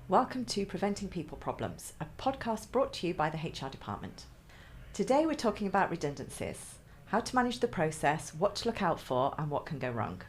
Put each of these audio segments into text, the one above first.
Welcome to Preventing People Problems, a podcast brought to you by the HR department. Today we're talking about redundancies, how to manage the process, what to look out for and what can go wrong.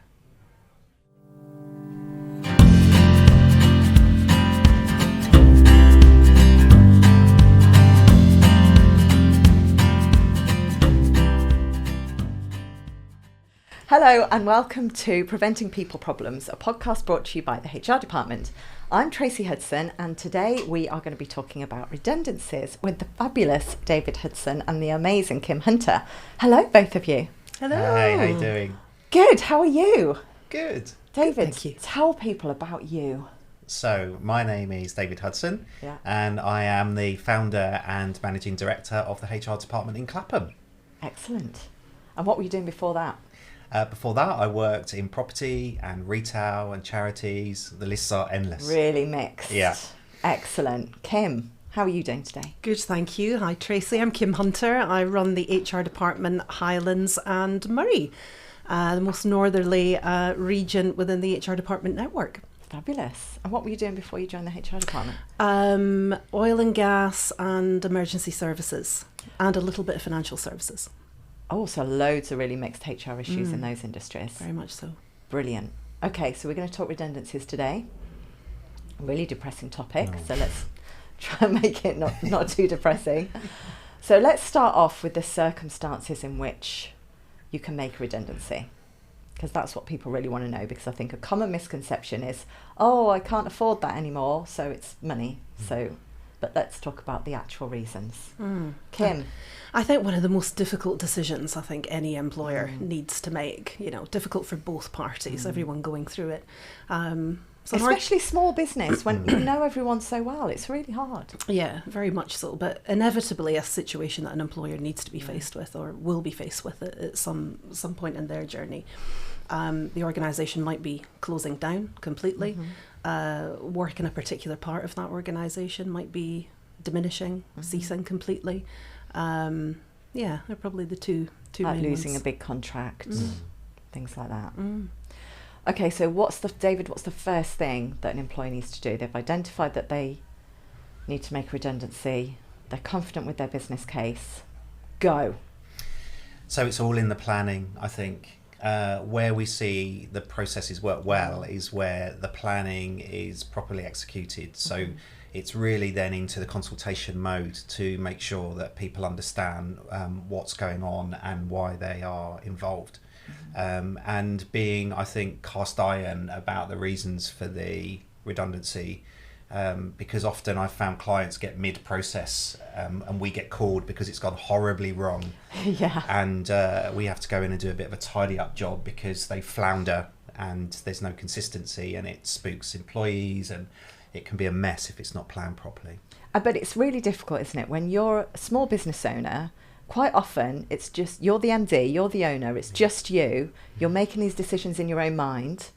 Hello and welcome to Preventing People Problems, a podcast brought to you by the HR department. I'm Tracey Hudson and today we are going to be talking about redundancies with the fabulous David Hudson and the amazing Kim Hunter. Hello, both of you. Hello. Hey, how you doing? Good, how are you? Good. David, Good, thank you. Tell people about you. So, my name is David Hudson and I am the founder and managing director of the HR department in Clapham. Excellent. And what were you doing before that? Before that, I worked in property and retail and charities. The lists are endless. Really mixed. Yeah. Excellent. Kim, how are you doing today? Good, thank you. Hi, Tracey. I'm Kim Hunter. I run the HR department, Highlands and Murray, the most northerly region within the HR department network. Fabulous. And what were you doing before you joined the HR department? Oil and gas and emergency services and a little bit of financial services. Oh, so loads of really mixed HR issues in those industries. Very much so. Brilliant. Okay, so we're going to talk redundancies today. Really depressing topic, so let's try and make it not too depressing. So let's start off with the circumstances in which you can make a redundancy, because that's what people really want to know, because I think a common misconception is, oh, I can't afford that anymore, so it's money. But let's talk about the actual reasons. Kim? I think one of the most difficult decisions I think any employer needs to make, difficult for both parties, everyone going through it. Especially small business, when you know everyone so well, it's really hard. Yeah, very much so. But inevitably a situation that an employer needs to be faced with or will be faced with at some point in their journey. The organisation might be closing down completely. Work in a particular part of that organisation might be diminishing, ceasing completely. They're probably the two like main losing ones. a big contract, things like that. Okay, so what's the first thing that an employee needs to do? They've identified that they need to make a redundancy. They're confident with their business case. Go. So it's all in the planning, I think. Where we see the processes work well is where the planning is properly executed. So it's really then into the consultation mode to make sure that people understand what's going on and why they are involved. And being, I think, cast iron about the reasons for the redundancy, because often I've found clients get mid-process and we get called because it's gone horribly wrong. And we have to go in and do a bit of a tidy-up job because they flounder and there's no consistency and it spooks employees and it can be a mess if it's not planned properly. But it's really difficult, isn't it? When you're a small business owner, quite often it's just, you're the MD, you're the owner, it's just you. You're making these decisions in your own mind.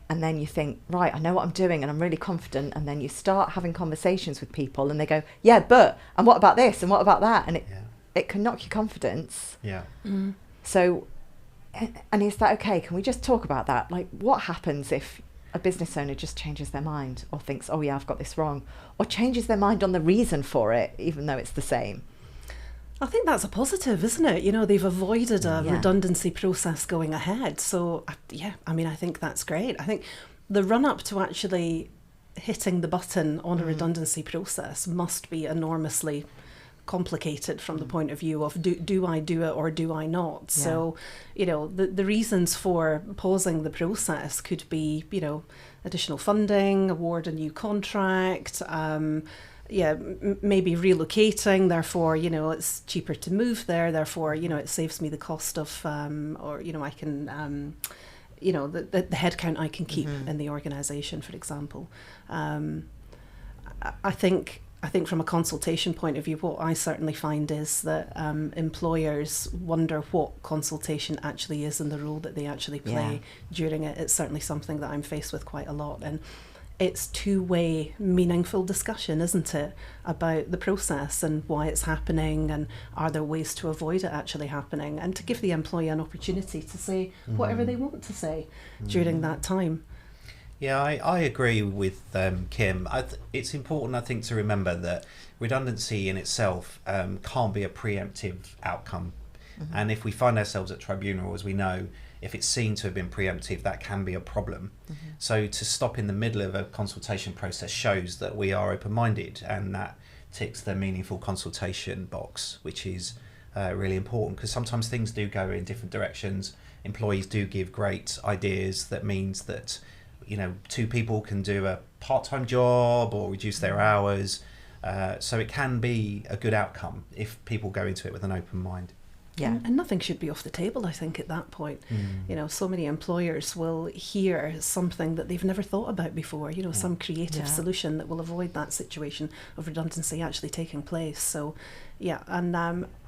And then you think, right, I know what I'm doing and I'm really confident. And then you start having conversations with people and they go, yeah, but, and what about this? And what about that? And it can knock your confidence. So, and is that okay? Can we just talk about that? Like, what happens if a business owner just changes their mind or thinks, oh yeah, I've got this wrong, or changes their mind on the reason for it, even though it's the same? I think that's a positive, isn't it? They've avoided a redundancy process going ahead. So, I think that's great. I think the run-up to actually hitting the button on a redundancy process must be enormously complicated from the point of view of do I do it or do I not? So, the reasons for pausing the process could be, additional funding, award a new contract, maybe relocating, therefore, it's cheaper to move there, therefore, it saves me the cost of, I can, the headcount I can keep in the organisation, for example. I think from a consultation point of view, what I certainly find is that employers wonder what consultation actually is and the role that they actually play during it. It's certainly something that I'm faced with quite a lot. And it's two-way meaningful discussion, isn't it, about the process and why it's happening and are there ways to avoid it actually happening, and to give the employee an opportunity to say whatever they want to say during that time. Yeah, I agree with Kim. It's important, I think, to remember that redundancy in itself can't be a preemptive outcome. Mm-hmm. And if we find ourselves at tribunal, as we know, if it's seen to have been preemptive, that can be a problem. Mm-hmm. So to stop in the middle of a consultation process shows that we are open-minded, and that ticks the meaningful consultation box, which is really important, because sometimes things do go in different directions. Employees do give great ideas that means that, you know, two people can do a part-time job or reduce their hours. So it can be a good outcome if people go into it with an open mind. Yeah, and nothing should be off the table, I think, at that point. You know, so many employers will hear something that they've never thought about before, you know, some creative solution that will avoid that situation of redundancy actually taking place. So, yeah,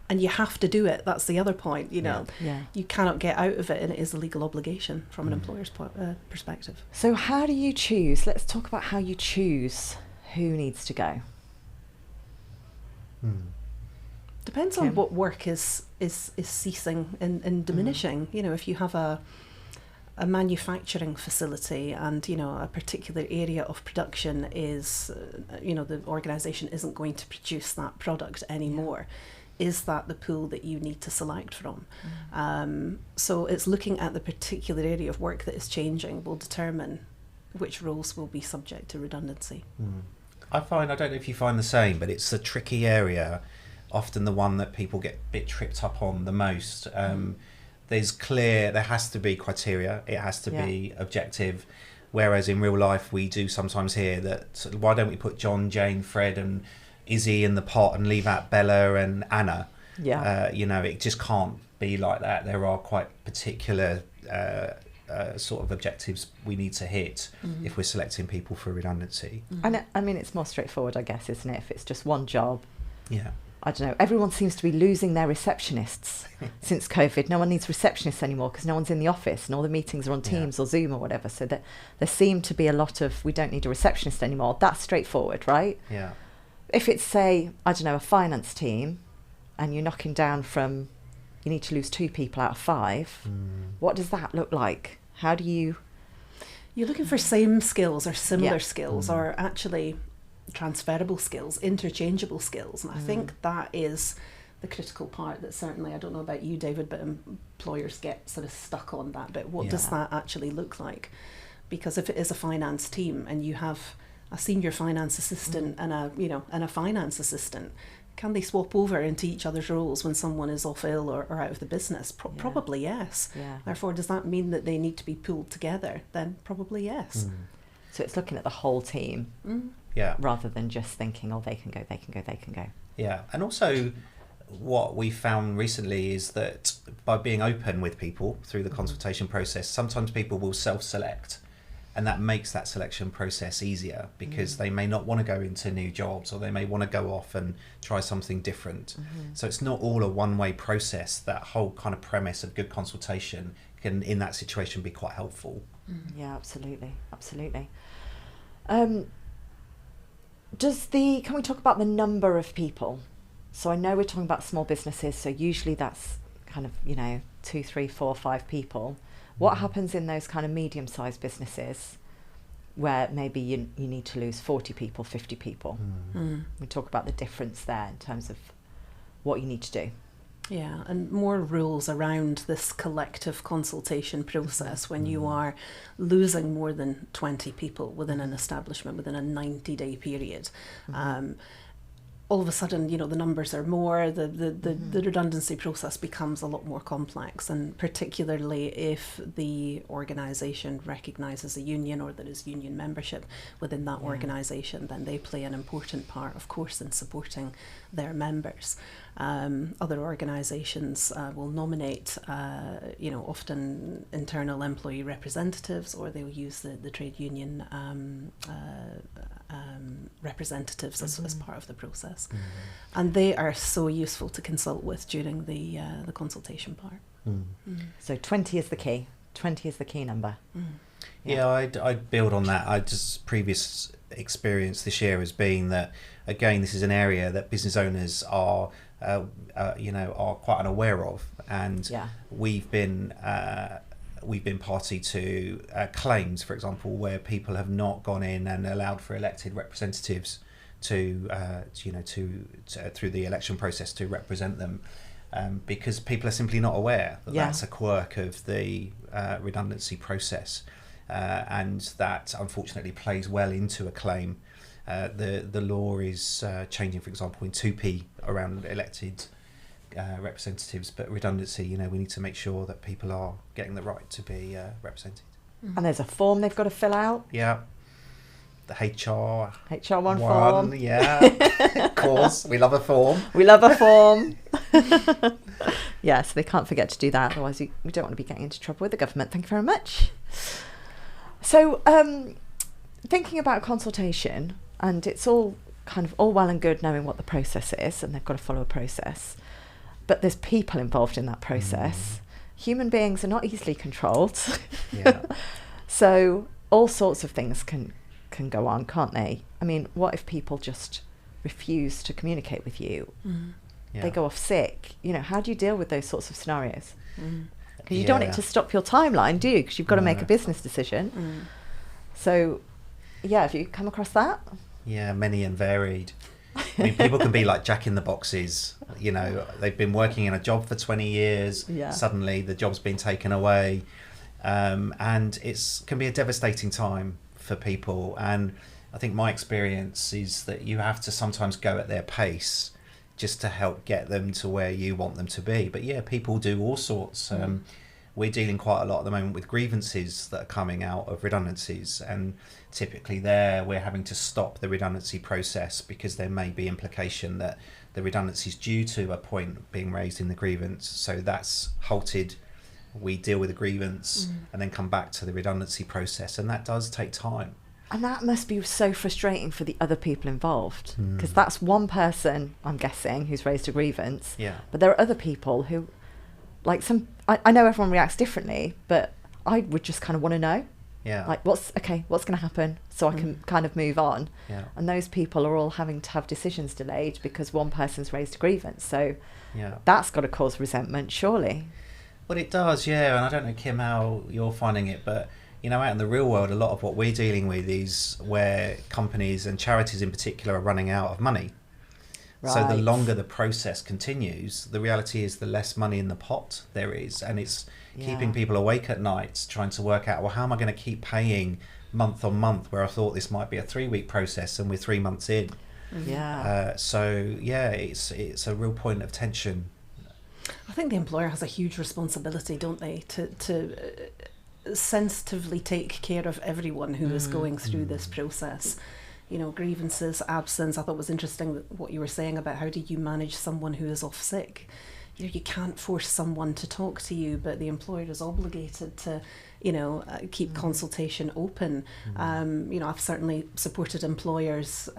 and you have to do it. That's the other point, you know. Yeah. You cannot get out of it, and it is a legal obligation from an employer's perspective. So how do you choose? Let's talk about how you choose who needs to go. Depends on what work is ceasing and diminishing. You know, if you have a manufacturing facility and, you know, a particular area of production is, you know, the organisation isn't going to produce that product anymore, is that the pool that you need to select from? So it's looking at the particular area of work that is changing will determine which roles will be subject to redundancy. I don't know if you find the same, but it's a tricky area, often the one that people get a bit tripped up on the most. There has to be criteria, it has to be objective, whereas in real life we do sometimes hear that, why don't we put John, Jane, Fred and Izzy in the pot and leave out Bella and Anna? You know, it just can't be like that. There are quite particular sort of objectives we need to hit if we're selecting people for redundancy. And I mean, it's more straightforward, I guess, isn't it? If it's just one job. I don't know, everyone seems to be losing their receptionists since COVID. No one needs receptionists anymore because no one's in the office and all the meetings are on Teams or Zoom or whatever. So there seem to be a lot of, we don't need a receptionist anymore. That's straightforward, right? Yeah. If it's, say, I don't know, a finance team and you're knocking down from, you need to lose 2 people out of 5, what does that look like? How do you... You're looking for same skills or similar skills or actually... transferable skills, interchangeable skills, and I think that is the critical part that certainly, I don't know about you, David, but employers get sort of stuck on that bit. What does that actually look like? Because if it is a finance team and you have a senior finance assistant and a finance assistant, can they swap over into each other's roles when someone is off ill or out of the business? Probably yes. Therefore, does that mean that they need to be pulled together? Then probably yes. So it's looking at the whole team. Rather than just thinking, oh, they can go. Yeah, and also what we found recently is that by being open with people through the consultation process, sometimes people will self-select, and that makes that selection process easier because they may not want to go into new jobs, or they may want to go off and try something different. So it's not all a one-way process. That whole kind of premise of good consultation can, in that situation, be quite helpful. Yeah, absolutely. Can we talk about the number of people? So I know we're talking about small businesses, so usually that's kind of, 2, 3, 4, 5 people. What happens in those kind of medium-sized businesses where maybe you need to lose 40 people, 50 people? We talk about the difference there in terms of what you need to do. Yeah, and more rules around this collective consultation process when you are losing more than 20 people within an establishment within a 90-day period. All of a sudden, the numbers are more, the redundancy process becomes a lot more complex, and particularly if the organisation recognises a union or there is union membership within that organisation, then they play an important part, of course, in supporting their members. Other organisations will nominate, often internal employee representatives, or they'll use the trade union representatives as part of the process. And they are so useful to consult with during the consultation part. So 20 is the key. 20 is the key number. Yeah, I'd build on that. Previous experience this year has been that, again, this is an area that business owners are quite unaware of, and we've been we've been party to claims, for example, where people have not gone in and allowed for elected representatives to through the election process to represent them, because people are simply not aware that that's a quirk of the redundancy process, and that unfortunately plays well into a claim. The law is changing, for example, in 2p around elected representatives, but redundancy, we need to make sure that people are getting the right to be represented. And there's a form they've got to fill out. Yeah. The HR1 form. Yeah, of course. We love a form. We love a form. Yeah, so they can't forget to do that. Otherwise, we don't want to be getting into trouble with the government. Thank you very much. So, thinking about consultation, and it's all kind of all well and good knowing what the process is, and they've got to follow a process. But there's people involved in that process. Human beings are not easily controlled. Yeah. So all sorts of things can go on, can't they? I mean, what if people just refuse to communicate with you? Yeah. They go off sick. How do you deal with those sorts of scenarios? Because you don't want it to stop your timeline, do you? Because you've got to make a business decision. So, have you come across that? Yeah, many and varied. I mean, people can be like Jack in the boxes. They've been working in a job for 20 years. Yeah. Suddenly the job's been taken away. And can be a devastating time for people. And I think my experience is that you have to sometimes go at their pace just to help get them to where you want them to be. But people do all sorts. We're dealing quite a lot at the moment with grievances that are coming out of redundancies, and typically we're having to stop the redundancy process because there may be implication that the redundancy is due to a point being raised in the grievance. So that's halted. We deal with the grievance and then come back to the redundancy process, and that does take time. And that must be so frustrating for the other people involved, because that's one person, I'm guessing, who's raised a grievance. Yeah. But there are other people who, I know everyone reacts differently, but I would just kind of want to know. Yeah. Like, what's going to happen, so I can kind of move on. Yeah. And those people are all having to have decisions delayed because one person's raised a grievance. So Yeah. that's got to cause resentment, surely. Well, it does, yeah. And I don't know, Kim, how you're finding it, but out in the real world, a lot of what we're dealing with is where companies and charities in particular are running out of money. Right. So the longer the process continues, the reality is the less money in the pot there is, and it's keeping people awake at night trying to work out, well, how am I going to keep paying month on month where I thought this might be a 3-week process and we're 3 months in. Yeah. It's a real point of tension. I think the employer has a huge responsibility, don't they, to sensitively take care of everyone who is going through this process. Grievances, absence. I thought it was interesting that what you were saying about how do you manage someone who is off sick. You can't force someone to talk to you, but the employer is obligated to keep consultation open. I've certainly supported employers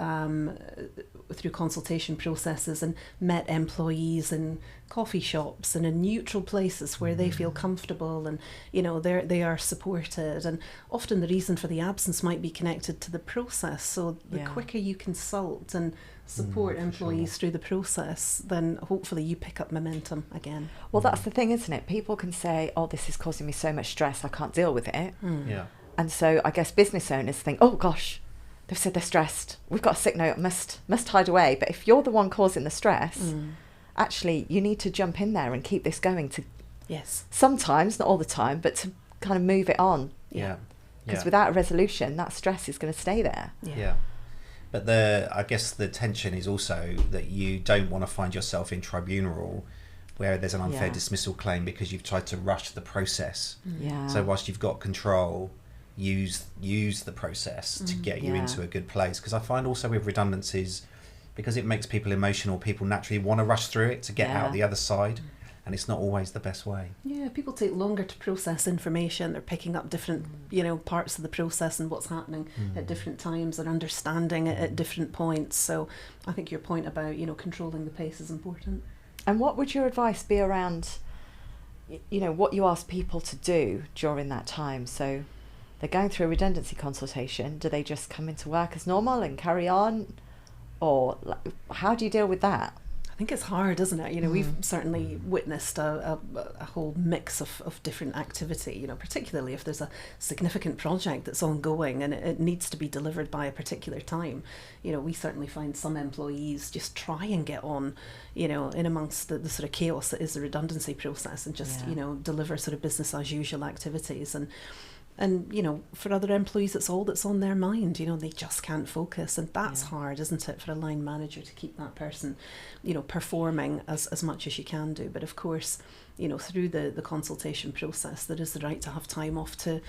through consultation processes and met employees in coffee shops and in neutral places where they feel comfortable and they are supported, and often the reason for the absence might be connected to the process. So the quicker you consult and support employees through the process, then hopefully you pick up momentum again. Well, that's the thing, isn't it? People can say, oh, this is causing me so much stress, I can't deal with it. Yeah. And so I guess business owners think, oh gosh, they've said they're stressed, we've got a sick note, must hide away. But if you're the one causing the stress, actually you need to jump in there and keep this going to sometimes, not all the time, but to kind of move it on. Because without a resolution, that stress is going to stay there. But I guess the tension is also that you don't want to find yourself in tribunal where there's an unfair dismissal claim because you've tried to rush the process. So whilst you've got control, use the process to get you into a good place. Because I find also with redundancies, because it makes people emotional, people naturally want to rush through it to get out the other side. And it's not always the best way. Yeah, people take longer to process information. They're picking up different, parts of the process and what's happening at different times and understanding it at different points. So I think your point about, controlling the pace is important. And what would your advice be around, what you ask people to do during that time? So they're going through a redundancy consultation. Do they just come into work as normal and carry on? Or how do you deal with that? I think it's hard, isn't it? You know, we've certainly witnessed a whole mix of different activity, you know, particularly if there's a significant project that's ongoing and it needs to be delivered by a particular time. You know, we certainly find some employees just try and get on, you know, in amongst the sort of chaos that is the redundancy process and just, you know, deliver sort of business as usual activities. And, you know, for other employees, it's all that's on their mind. You know, they just can't focus. And that's hard, isn't it, for a line manager to keep that person, you know, performing as much as you can do. But of course, you know, through the consultation process, there is the right to have time off to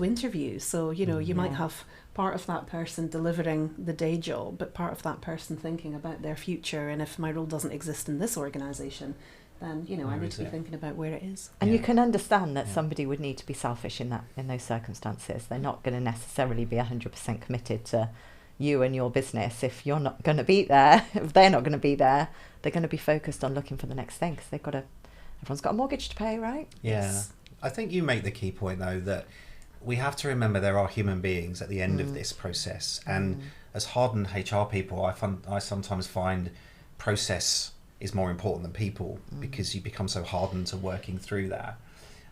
interview. So, you know, you might have part of that person delivering the day job, but part of that person thinking about their future. And if my role doesn't exist in this organisation, then, you know, I need to be thinking about where it is. And you can understand that somebody would need to be selfish in those circumstances. They're not going to necessarily be 100% committed to you and your business. If you're not going to be there, if they're not going to be there, they're going to be focused on looking for the next thing, because everyone's got a mortgage to pay, right? Yeah. Yes. I think you make the key point, though, that we have to remember there are human beings at the end of this process. And as hardened HR people, I sometimes find process is more important than people, because you become so hardened to working through that.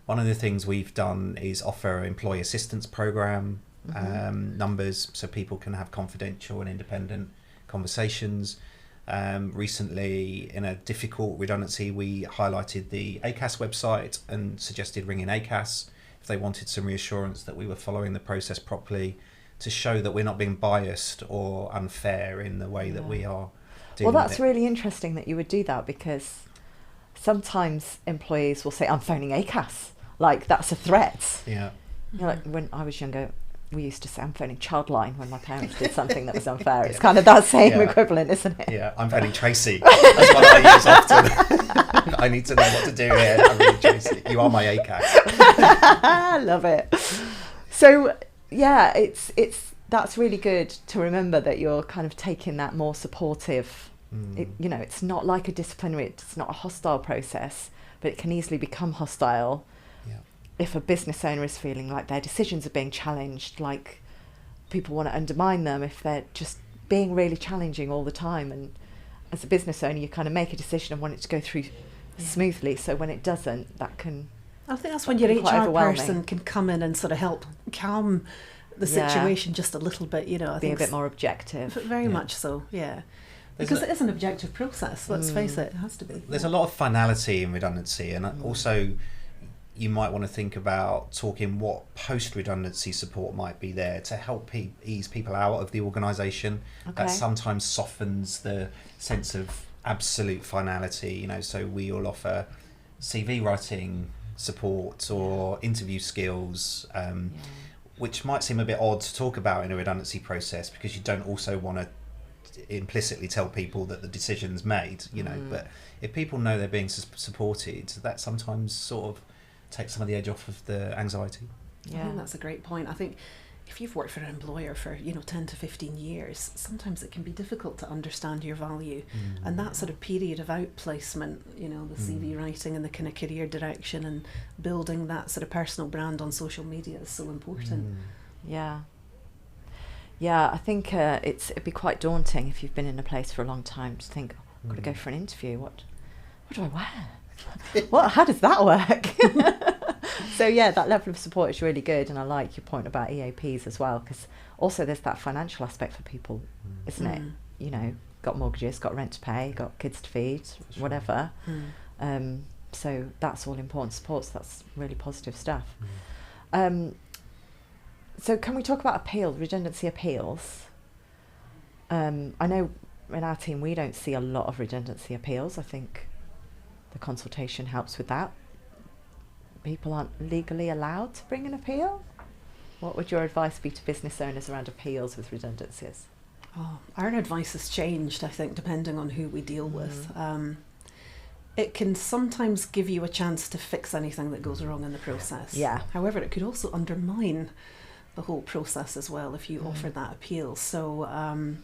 One of the things we've done is offer employee assistance program numbers so people can have confidential and independent conversations. Recently, in a difficult redundancy, we highlighted the ACAS website and suggested ringing ACAS if they wanted some reassurance that we were following the process properly, to show that we're not being biased or unfair in the way that we are. Well, that's really interesting that you would do that, because sometimes employees will say, I'm phoning ACAS, like that's a threat. Yeah. You know, like when I was younger, we used to say, I'm phoning Childline when my parents did something that was unfair. It's kind of that same equivalent, isn't it? Yeah, I'm phoning Tracey. That's what I use often. I need to know what to do here. I'm phoning Tracey. You are my ACAS. I love it. So, yeah, that's really good to remember, that you're kind of taking that more supportive. You know, it's not like a disciplinary, it's not a hostile process, but it can easily become hostile if a business owner is feeling like their decisions are being challenged, like people want to undermine them if they're just being really challenging all the time. And as a business owner, you kind of make a decision and want it to go through smoothly. So when it doesn't, that can... I think that's when your HR person can come in and sort of help calm the situation just a little bit, you know. I think a bit more objective. Very much so, because it is an objective process, let's face it has to be. There's a lot of finality in redundancy, and also you might want to think about talking what post-redundancy support might be there to help ease people out of the organisation. That sometimes softens the sense of absolute finality, you know, so we all offer CV writing support or interview skills, which might seem a bit odd to talk about in a redundancy process, because you don't also want to implicitly tell people that the decision's made, you know, but if people know they're being supported, that sometimes sort of takes some of the edge off of the anxiety. I think that's a great point. I think if you've worked for an employer for, you know, 10 to 15 years, sometimes it can be difficult to understand your value. And that sort of period of outplacement, you know, the CV writing and the kind of career direction and building that sort of personal brand on social media is so important. Yeah, I think it'd be quite daunting if you've been in a place for a long time to think, I've got to go for an interview. What do I wear? How does that work? So that level of support is really good, and I like your point about EAPs as well, because also there's that financial aspect for people, isn't it? You know, got mortgages, got rent to pay, got kids to feed, whatever. So that's all important support. So that's really positive stuff. So can we talk about redundancy appeals? I know in our team we don't see a lot of redundancy appeals. I think the consultation helps with that. People aren't legally allowed to bring an appeal. What would your advice be to business owners around appeals with redundancies? Our advice has changed, I think, depending on who we deal with. It can sometimes give you a chance to fix anything that goes wrong in the process. However, it could also undermine the whole process as well if you offer that appeal. So,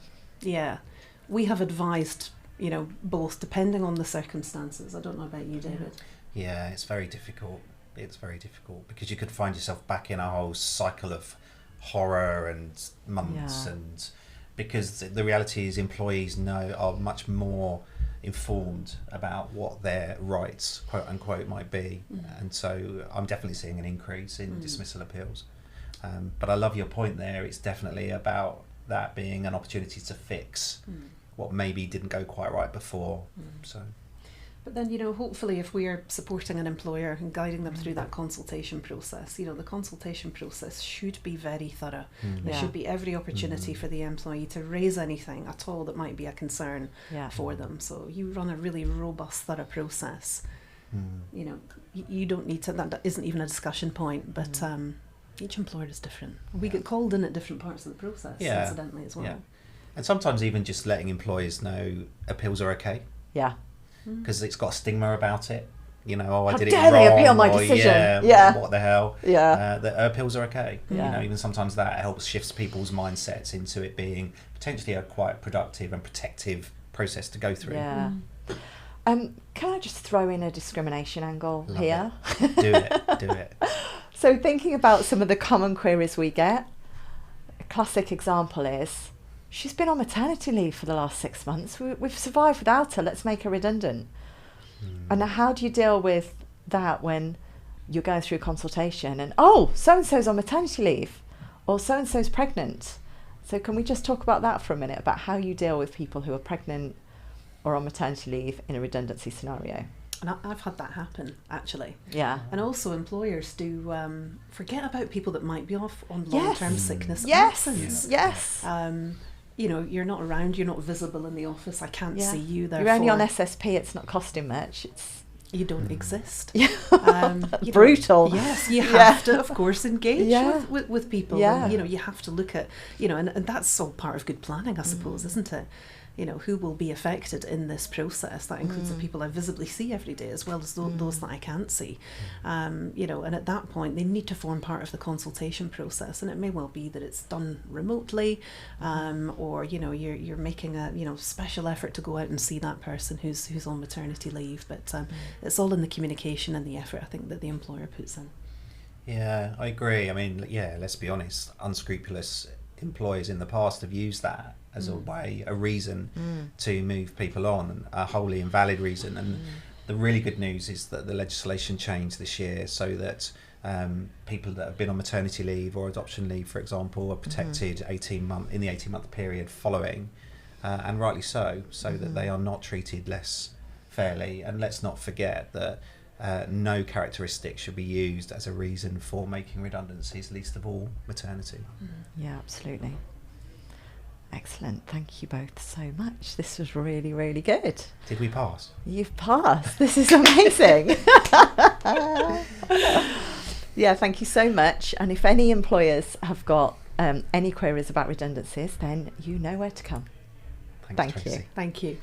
we have advised, you know, both depending on the circumstances. I don't know about you, David. Yeah, it's very difficult. It's very difficult because you could find yourself back in a whole cycle of horror and months, and because the reality is employees are much more informed about what their rights, quote unquote, might be. And so I'm definitely seeing an increase in dismissal appeals. But I love your point there. It's definitely about that being an opportunity to fix what maybe didn't go quite right before. So. But then, hopefully if we are supporting an employer and guiding them through that consultation process, the consultation process should be very thorough. There should be every opportunity for the employee to raise anything at all that might be a concern for them. So you run a really robust, thorough process. You don't need to, that isn't even a discussion point, but each employer is different. We get called in at different parts of the process, incidentally, as well. Yeah. And sometimes even just letting employers know appeals are okay. Yeah. Because it's got a stigma about it. I How did it dare wrong. they appeal my decision? What the hell? Yeah. The appeals are okay. Yeah. Even sometimes that helps shifts people's mindsets into it being potentially a quite productive and protective process to go through. Yeah. Can I just throw in a discrimination angle here? Do it. So thinking about some of the common queries we get, a classic example is, she's been on maternity leave for the last 6 months. We've survived without her. Let's make her redundant. And how do you deal with that when you're going through consultation and, so-and-so's on maternity leave or so-and-so's pregnant? So can we just talk about that for a minute, about how you deal with people who are pregnant or on maternity leave in a redundancy scenario? And I've had that happen, actually. Yeah. And also employers do forget about people that might be off on long-term sickness absence. Yes. You're not around, you're not visible in the office, I can't see you, therefore you're only on SSP, it's not costing much, you don't exist. Brutal. Yes, you have to, of course, engage with people. Yeah. And, you have to look at, and that's all part of good planning, I suppose, isn't it? Who will be affected in this process. That includes the people I visibly see every day, as well as those that I can't see. And at that point, they need to form part of the consultation process. And it may well be that it's done remotely, or you're making a special effort to go out and see that person who's on maternity leave. But it's all in the communication and the effort, I think, that the employer puts in. Yeah, I agree. I mean, let's be honest. Unscrupulous employers in the past have used that as a reason to move people on, a wholly invalid reason. And the really good news is that the legislation changed this year so that people that have been on maternity leave or adoption leave, for example, are protected in the 18-month period following, and rightly so that they are not treated less fairly. And let's not forget that no characteristic should be used as a reason for making redundancies, least of all maternity. Yeah, absolutely. Excellent. Thank you both so much. This was really, really good. Did we pass? You've passed. This is amazing. Yeah, thank you so much. And if any employers have got any queries about redundancies, then you know where to come. Thanks, Thank Tracey. you. Thank you.